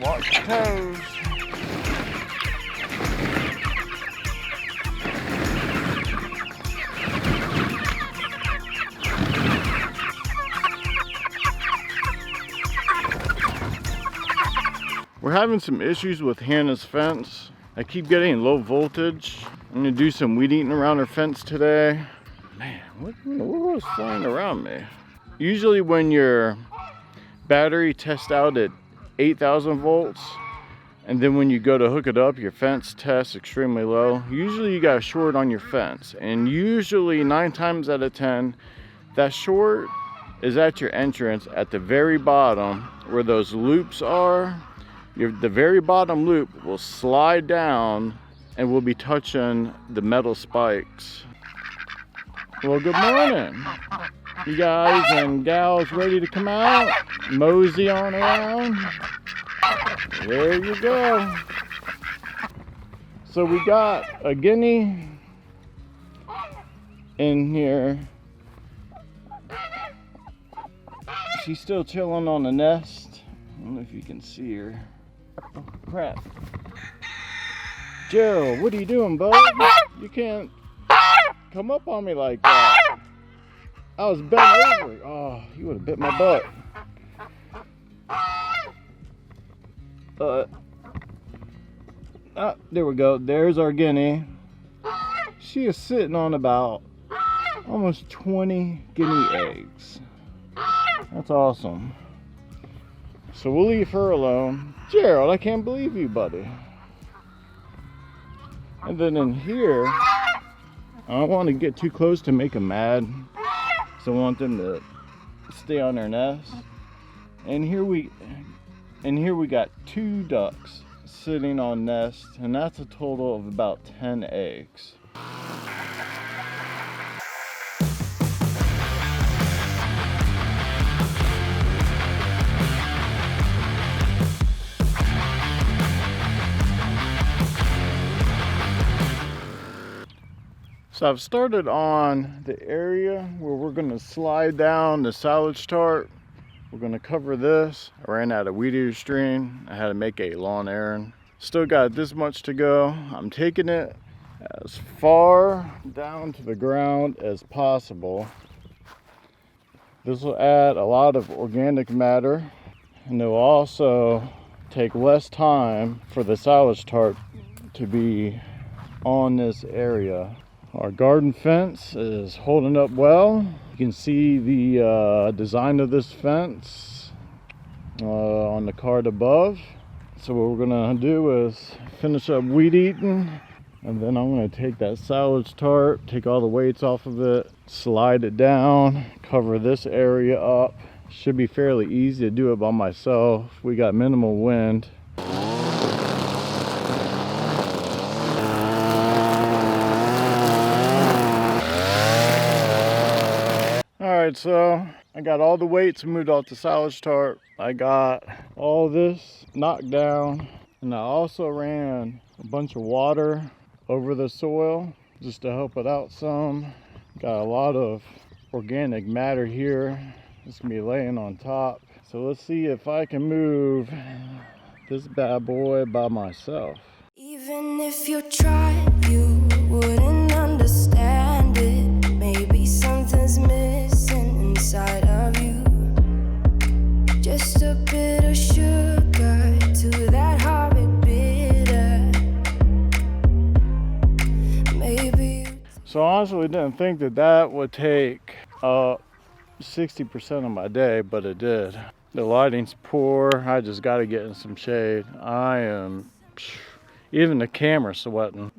Watch your toes. We're having some issues with Hannah's fence. I keep getting low voltage. I'm gonna do some weed eating around her fence today. Man, what was flying around me? Usually when your battery tests out at 8,000 volts, and then when you go to hook it up, your fence tests extremely low. Usually you got a short on your fence, and usually 9 times out of 10, that short is at your entrance at the very bottom where those loops are. The very bottom loop will slide down and will be touching the metal spikes. Well, good morning. You guys and gals ready to come out? Mosey on around? There you go. So we got a guinea in here. She's still chilling on the nest. I don't know if you can see her. Oh, crap. Gerald, what are you doing, bud? You can't come up on me like that. I was bent over. Oh, you would have bit my butt. There we go. There's our guinea. She is sitting on about almost 20 guinea eggs. That's awesome. So we'll leave her alone. Gerald, I can't believe you, buddy. And then in here, I don't want to get too close to make them mad. So I want them to stay on their nest. And here we got 2 ducks sitting on nests, and that's a total of about 10 eggs. So I've started on the area where we're going to slide down the silage tarp. We're going to cover this. I ran out of weed eater string. I had to make a lawn errand. Still got this much to go. I'm taking it as far down to the ground as possible. This will add a lot of organic matter, and it will also take less time for the silage tarp to be on this area. Our garden fence is holding up well. You can see the design of this fence on the card above. So what we're gonna do is finish up weed eating, and then I'm gonna take that silage tarp, take all the weights off of it, slide it down, cover this area up. Should be fairly easy to do it by myself. We got minimal wind. Alright, so I got all the weights moved off the silage tarp. I got all this knocked down, and I also ran a bunch of water over the soil just to help it out some. Got a lot of organic matter here. It's gonna be laying on top. So let's see if I can move this bad boy by myself. Even if you tried, you wouldn't understand it. Maybe something's missing inside of you. Just a bit of sugar to that horrid bitter. Maybe. So I honestly didn't think that would take 60% of my day, but it did. The lighting's poor. I just got to get in some shade. Even the camera's sweating.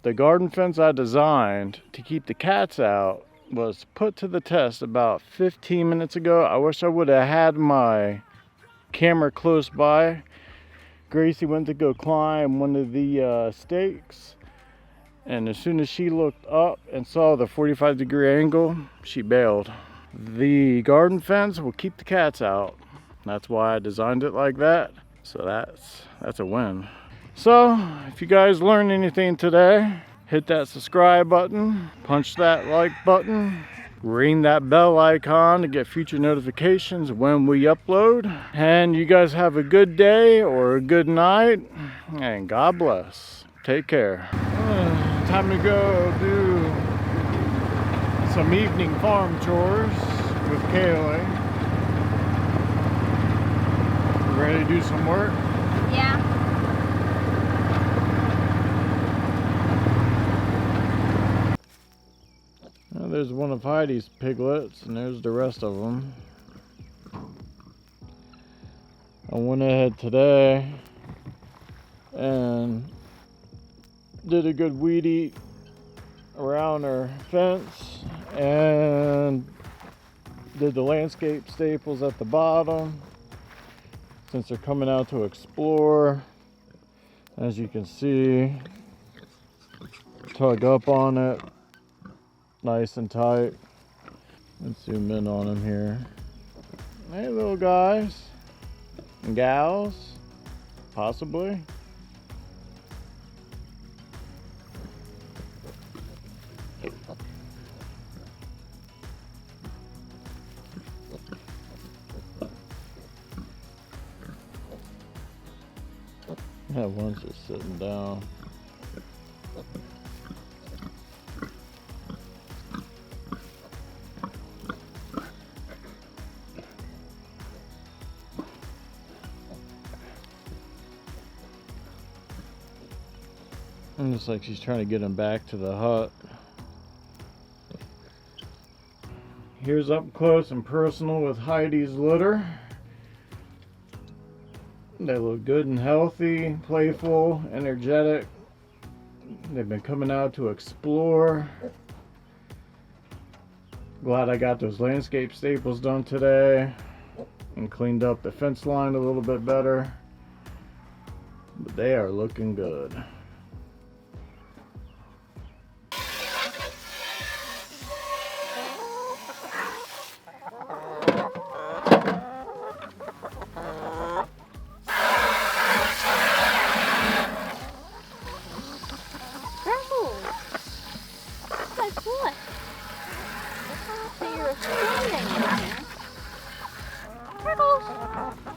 The garden fence I designed to keep the cats out was put to the test about 15 minutes ago. I wish I would have had my camera close by. Gracie went to go climb one of the stakes, and as soon as she looked up and saw the 45-degree angle, she bailed. The garden fence will keep the cats out. That's why I designed it like that. So that's a win. So if you guys learned anything today, hit that subscribe button, punch that like button, ring that bell icon to get future notifications when we upload. And you guys have a good day or a good night, and God bless. Take care. Time to go do some evening farm chores with Kaylee. Ready to do some work? Yeah. Well, there's one of Heidi's piglets, and there's the rest of them. I went ahead today and did a good weed eat around our fence and did the landscape staples at the bottom since they're coming out to explore. As you can see, tug up on it nice and tight. Let's zoom in on them here. Hey, little guys and gals, possibly. That one's just sitting down. And looks like she's trying to get him back to the hut. Here's up close and personal with Heidi's litter. They look good and healthy, playful, energetic. They've been coming out to explore. Glad I got those landscape staples done today and cleaned up the fence line a little bit better. But they are looking good. What? You're exploding in here. Turtles!